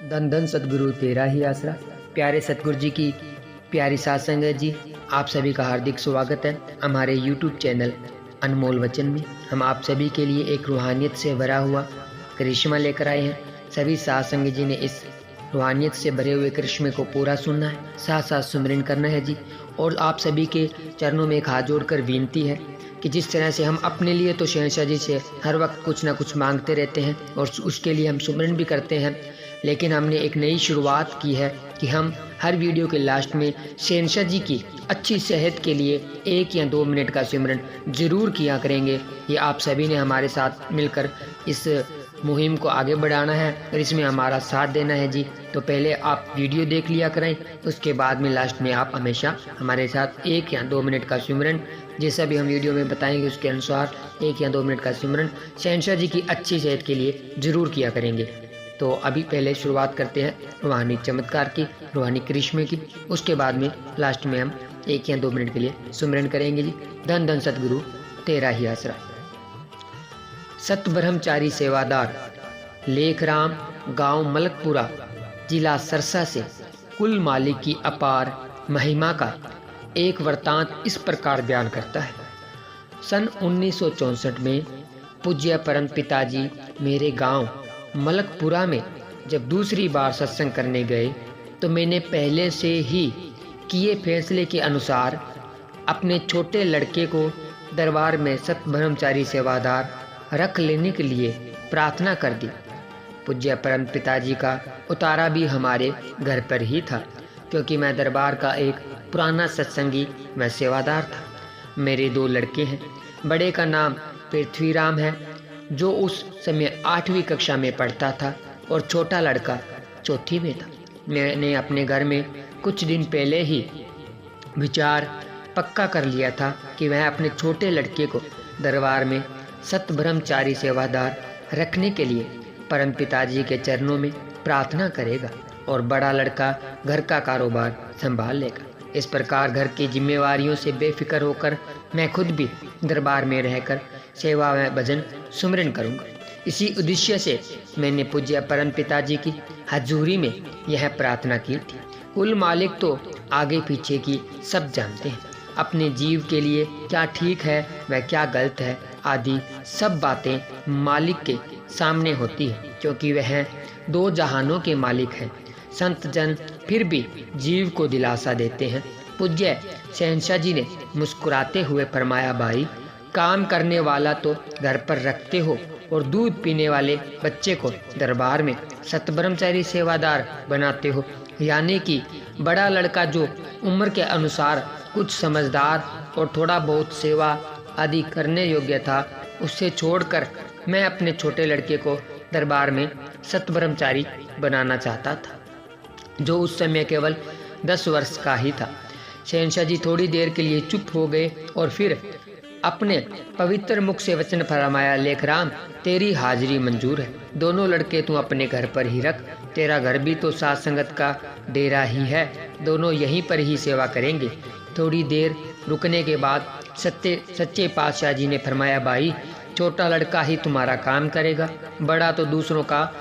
धन धन सतगुरु तेरा ही आसरा। प्यारे सतगुरु जी की प्यारी साध संगत जी, आप सभी का हार्दिक स्वागत है हमारे YouTube चैनल अनमोल वचन में। हम आप सभी के लिए एक रूहानियत से भरा हुआ करिश्मा लेकर आए हैं। सभी साध संगत जी ने इस रूहानियत से भरे हुए करिश्मे को पूरा सुनना है, साथ साथ सुमिरन करना है जी। और आप सभी के चरणों में एक हाथ जोड़कर विनती है कि जिस तरह से हम अपने लिए तो शहंशाह जी से हर वक्त कुछ ना कुछ मांगते रहते हैं और उसके लिए हम सुमिरन भी करते हैं, लेकिन हमने एक नई शुरुआत की है कि हम हर वीडियो के लास्ट में शहंशाह जी की अच्छी सेहत के लिए 1 या 2 मिनट का सिमरन ज़रूर किया करेंगे। ये आप सभी ने हमारे साथ मिलकर इस मुहिम को आगे बढ़ाना है और इसमें हमारा साथ देना है जी। तो पहले आप वीडियो देख लिया करें, उसके बाद में लास्ट में आप हमेशा हमारे साथ 1 या 2 मिनट का सिमरन, जैसा भी हम वीडियो में बताएंगे उसके अनुसार 1 या 2 मिनट का सिमरन शहंशाह जी की अच्छी सेहत के लिए ज़रूर किया करेंगे। तो अभी पहले शुरुआत करते हैं रूहानी चमत्कार की, रूहानी करिश्मे की। उसके बाद में लास्ट में हम 1 या 2 मिनट के लिए सुमिरन करेंगे जी। धन धन सतगुरु तेरा ही आसरा। सत ब्रह्मचारी सेवादार लेखराम, गांव मलकपुरा, जिला सरसा से कुल मालिक की अपार महिमा का एक वृतांत इस प्रकार बयान करता है। सन 1964 में पूज्य परम पिताजी मेरे गांव मलकपुरा में जब दूसरी बार सत्संग करने गए तो मैंने पहले से ही किए फैसले के अनुसार अपने छोटे लड़के को दरबार में सत ब्रह्मचारी सेवादार रख लेने के लिए प्रार्थना कर दी। पूज्य परम पिताजी का उतारा भी हमारे घर पर ही था, क्योंकि मैं दरबार का एक पुराना सत्संगी व सेवादार था। मेरे 2 लड़के हैं। बड़े का नाम पृथ्वीराम है, जो उस समय 8वीं कक्षा में पढ़ता था, और छोटा लड़का 4थी में था। मैंने अपने घर में कुछ दिन पहले ही विचार पक्का कर लिया था कि वह अपने छोटे लड़के को दरबार में सत ब्रह्मचारी सेवादार रखने के लिए परम पिताजी के चरणों में प्रार्थना करेगा और बड़ा लड़का घर का कारोबार संभाल लेगा। इस प्रकार घर की जिम्मेवारियों से बेफिक्र होकर मैं खुद भी दरबार में रहकर सेवा व भजन सुमिरन करूंगा। इसी उद्देश्य से मैंने पूज्य परम पिताजी की हजूरी में यह प्रार्थना की थी। कुल मालिक तो आगे पीछे की सब जानते हैं। अपने जीव के लिए क्या ठीक है व क्या गलत है आदि सब बातें मालिक के सामने होती है, क्योंकि वह 2 जहानों के मालिक हैं। संत जन फिर भी जीव को दिलासा देते हैं। पूज्य शहंशाह जी ने मुस्कुराते हुए फरमाया, भाई काम करने वाला तो घर पर रखते हो और दूध पीने वाले बच्चे को दरबार में सत ब्रह्मचारी सेवादार बनाते हो। यानी कि बड़ा लड़का जो उम्र के अनुसार कुछ समझदार और थोड़ा बहुत सेवा आदि करने योग्य था, उससे छोड़कर मैं अपने छोटे लड़के को दरबार में सत ब्रह्मचारी बनाना चाहता था, जो उस समय केवल 10 वर्ष का ही था। शहंशाह जी थोड़ी देर के लिए चुप हो गए और फिर अपने पवित्र मुख से वचन फरमाया, लेखराम तेरी हाजिरी मंजूर है। दोनों लड़के तू अपने घर पर ही रख। तेरा घर भी तो साध संगत का डेरा ही है, दोनों यहीं पर ही सेवा करेंगे। थोड़ी देर रुकने के बाद सच्चे पातशाह जी ने फरमाया, भाई छोटा लड़का ही तुम्हारा काम करेगा, बड़ा तो दूसरों का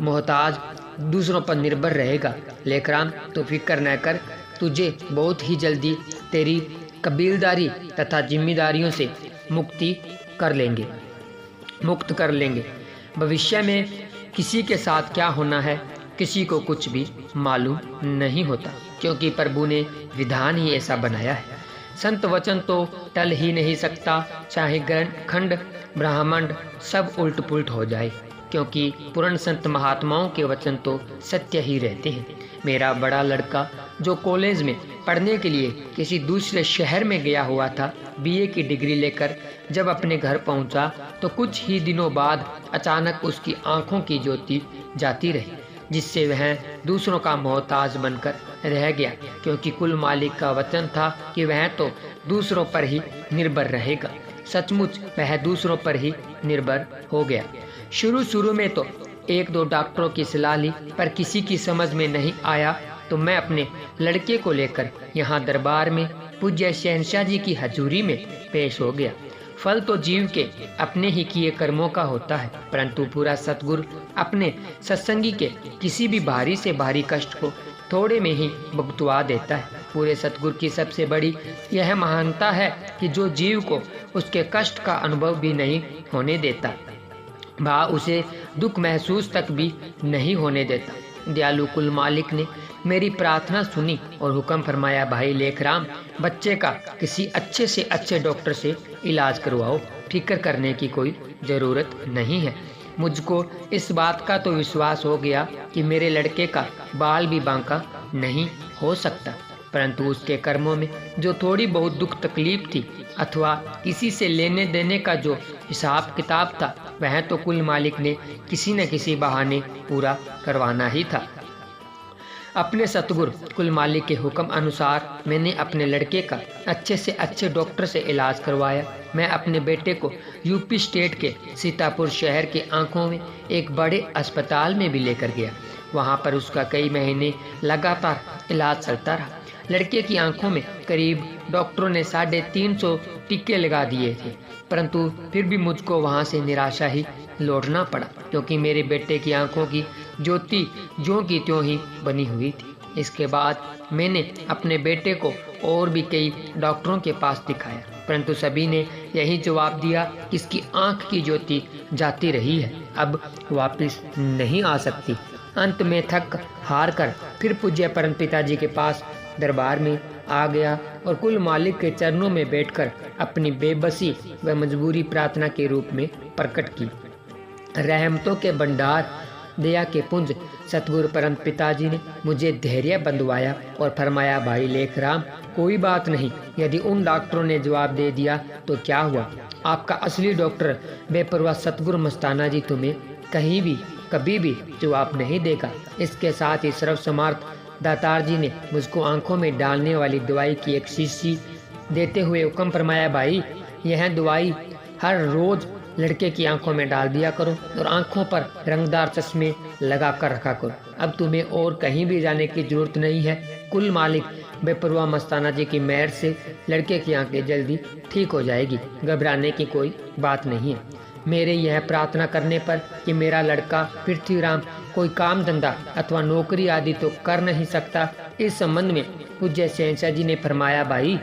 मोहताज, दूसरों पर निर्भर रहेगा। लेखराम तो फिक्र न कर, तुझे बहुत ही जल्दी तेरी कबीलदारी तथा जिम्मेदारियों से मुक्त कर लेंगे। भविष्य में किसी के साथ क्या होना है किसी को कुछ भी मालूम नहीं होता, क्योंकि प्रभु ने विधान ही ऐसा बनाया है। संत वचन तो टल ही नहीं सकता, चाहे खंड ब्राह्मण सब उल्ट पुल्ट हो जाए, क्योंकि पूर्ण संत महात्माओं के वचन तो सत्य ही रहते हैं। मेरा बड़ा लड़का जो कॉलेज में पढ़ने के लिए किसी दूसरे शहर में गया हुआ था, बीए की डिग्री लेकर जब अपने घर पहुंचा तो कुछ ही दिनों बाद अचानक उसकी आंखों की ज्योति जाती रही, जिससे वह दूसरों का मोहताज बनकर रह गया, क्योंकि कुल मालिक का वचन था कि वह तो दूसरों पर ही निर्भर रहेगा। सचमुच वह दूसरों पर ही निर्भर हो गया। शुरू में तो 1-2 डॉक्टरों की सलाह ली, पर किसी की समझ में नहीं आया, तो मैं अपने लड़के को लेकर यहाँ दरबार में पूज्य शहंशाह जी की हजूरी में पेश हो गया। फल तो जीव के अपने ही किए कर्मों का होता है, परंतु पूरा सतगुरु अपने सत्संगी के किसी भी भारी से भारी कष्ट को थोड़े में ही भुगतवा देता है। पूरे सतगुरु की सबसे बड़ी यह महानता है कि जो जीव को उसके कष्ट का अनुभव भी नहीं होने देता, वह उसे दुख महसूस तक भी नहीं होने देता। दयालु कुल मालिक ने मेरी प्रार्थना सुनी और हुक्म फरमाया, भाई लेखराम, बच्चे का किसी अच्छे से अच्छे डॉक्टर से इलाज करवाओ, फिक्र करने की कोई ज़रूरत नहीं है। मुझको इस बात का तो विश्वास हो गया कि मेरे लड़के का बाल भी बांका नहीं हो सकता, परंतु उसके कर्मों में जो थोड़ी बहुत दुख तकलीफ थी अथवा किसी से लेने देने का जो हिसाब किताब था, वह तो कुल मालिक ने किसी न किसी बहाने पूरा करवाना ही था। अपने सतगुरु कुल मालिक के हुक्म अनुसार मैंने अपने लड़के का अच्छे से अच्छे डॉक्टर से इलाज करवाया। मैं अपने बेटे को यूपी स्टेट के सीतापुर शहर के आंखों में एक बड़े अस्पताल में भी लेकर गया। वहां पर उसका कई महीने लगातार इलाज चलता रहा। लड़के की आंखों में करीब डॉक्टरों ने 350 टीके लगा दिए थे, परंतु फिर भी मुझको वहां से निराशा ही लौटना पड़ा, क्योंकि मेरे बेटे की आंखों की ज्योति ज्यों की त्यों ही बनी हुई थी। इसके बाद मैंने अपने बेटे को और भी कई डॉक्टरों के पास दिखाया, परंतु सभी ने यही जवाब दिया कि इसकी आंख की ज्योति जाती रही है, अब वापस नहीं आ सकती। अंत में थक हार कर फिर पूज्य परम पिताजी के पास दरबार में आ गया और कुल मालिक के चरणों में बैठकर अपनी बेबसी व मजबूरी प्रार्थना के रूप में प्रकट की। रहमतों के भंडार दया के पुंज सतगुरु परम पिताजी ने मुझे धैर्य बंधवाया और फरमाया, भाई लेखराम, कोई बात नहीं, यदि उन डॉक्टरों ने जवाब दे दिया तो क्या हुआ, आपका असली डॉक्टर बेपरवाह सतगुरु मस्ताना जी तुम्हें कहीं भी कभी भी जवाब नहीं देगा। इसके साथ ही सर्वसमर्थ दातार जी ने मुझको आंखों में डालने वाली दवाई की एक शीशी देते हुए हुक्म फरमाया, भाई यह दवाई हर रोज लड़के की आंखों में डाल दिया करो और आंखों पर रंगदार चश्मे लगा कर रखा करो। अब तुम्हें और कहीं भी जाने की जरूरत नहीं है। कुल मालिक बेपरवाह मस्ताना जी की मेहर से लड़के की आंखें जल्दी ठीक हो जाएगी, घबराने की कोई बात नहीं है। मेरे यह प्रार्थना करने पर कि मेरा लड़का पृथ्वीराम कोई काम धंधा अथवा नौकरी आदि तो कर नहीं सकता, इस संबंध में पूज्य शहंशाह जी ने फरमाया, भाई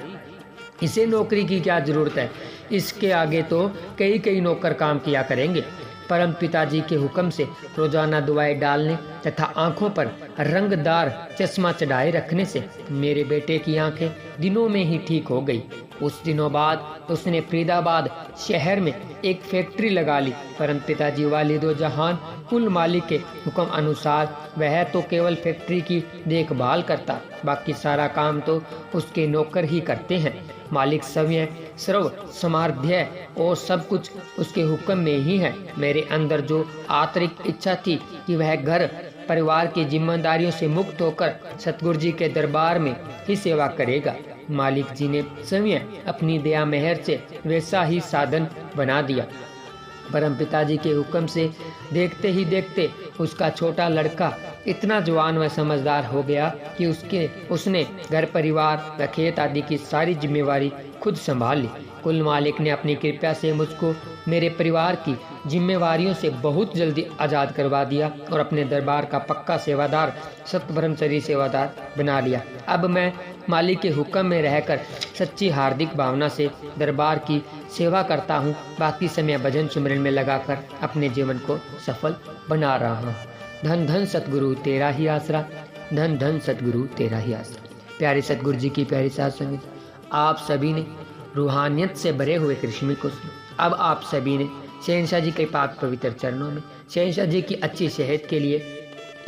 इसे नौकरी की क्या जरूरत है, इसके आगे तो कई नौकर काम किया करेंगे। परम पिताजी के हुक्म से रोजाना दवाएं डालने तथा आंखों पर रंगदार चश्मा चढ़ाए रखने से मेरे बेटे की आंखें दिनों में ही ठीक हो गई। कुछ दिनों बाद उसने फरीदाबाद शहर में एक फैक्ट्री लगा ली। परम पिताजी वालिदो जहान कुल मालिक के हुक्म अनुसार वह तो केवल फैक्ट्री की देखभाल करता, बाकी सारा काम तो उसके नौकर ही करते हैं। मालिक समय सर्व समाध्य और सब कुछ उसके हुक्म में ही है। मेरे अंदर जो आंतरिक इच्छा थी कि वह घर परिवार की जिम्मेदारियों से मुक्त होकर सतगुरु जी के दरबार में ही सेवा करेगा, मालिक जी ने समय अपनी दया मेहर से वैसा ही साधन बना दिया। परम पिताजी के हुक्म से देखते ही देखते उसका छोटा लड़का इतना जवान व समझदार हो गया कि उसने घर परिवार व खेत आदि की सारी जिम्मेवारी खुद संभाल ली। कुल मालिक ने अपनी कृपा से मुझको मेरे परिवार की जिम्मेवारियों से बहुत जल्दी आज़ाद करवा दिया और अपने दरबार का पक्का सेवादार, सत ब्रह्मचरी सेवादार बना लिया। अब मैं मालिक के हुक्म में रहकर सच्ची हार्दिक भावना से दरबार की सेवा करता हूँ। बाकी समय भजन सुमरन में लगाकर अपने जीवन को सफल बना रहा हूँ। धन धन सतगुरु तेरा ही आसरा, धन धन सतगुरु तेरा ही आसरा। प्यारे सतगुरु जी की प्यारी साध संगत, आप सभी ने रूहानियत से भरे हुए कृष्ण को सुना। अब आप सभी ने शहंशाह जी के पाक पवित्र चरणों में शहंशाह जी की अच्छी सेहत के लिए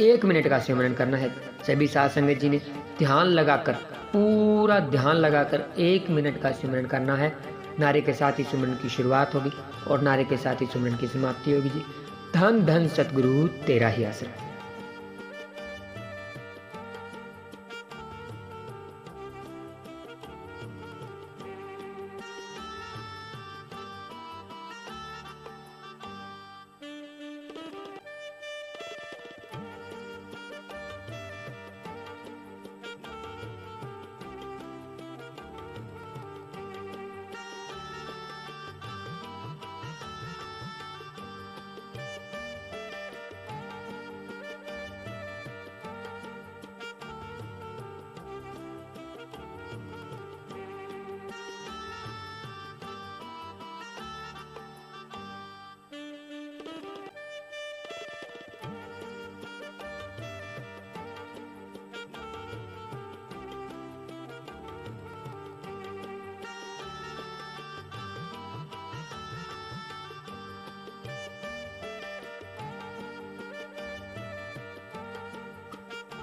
1 मिनट का सिमरन करना है। सभी साध संगत जी ने ध्यान लगाकर, पूरा ध्यान लगाकर 1 मिनट का सिमरन करना है। नारे के साथ ही सिमरन की शुरुआत होगी और नारे के साथ ही सिमरन की समाप्ति होगी। जी, धन धन सतगुरु तेरा ही आसरा।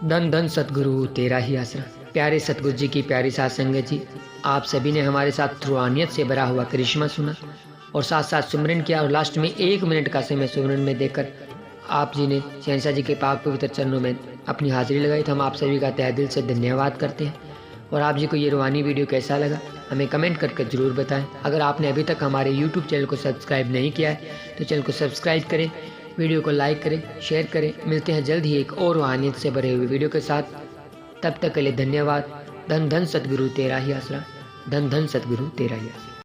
धन धन सतगुरु तेरा ही आसरा। प्यारे सतगुरु जी की प्यारी साथ संगत जी, आप सभी ने हमारे साथ रूहानियत से भरा हुआ करिश्मा सुना और साथ साथ सुमरन किया और लास्ट में 1 मिनट का समय सुमरन में देकर आप जी ने शहंशाह जी के पाक पवित्र चरणों में अपनी हाजिरी लगाई। तो हम आप सभी का तहे दिल से धन्यवाद करते हैं। और आप जी को ये रूहानी वीडियो कैसा लगा हमें कमेंट करके ज़रूर बताएं। अगर आपने अभी तक हमारे यूट्यूब चैनल को सब्सक्राइब नहीं किया है तो चैनल को सब्सक्राइब करें, वीडियो को लाइक करें, शेयर करें। मिलते हैं जल्द ही एक और रूहानियत से भरे हुए वीडियो के साथ। तब तक के लिए धन्यवाद। धन धन सतगुरु तेरा ही आसरा। धन धन सतगुरु तेरा ही आसरा।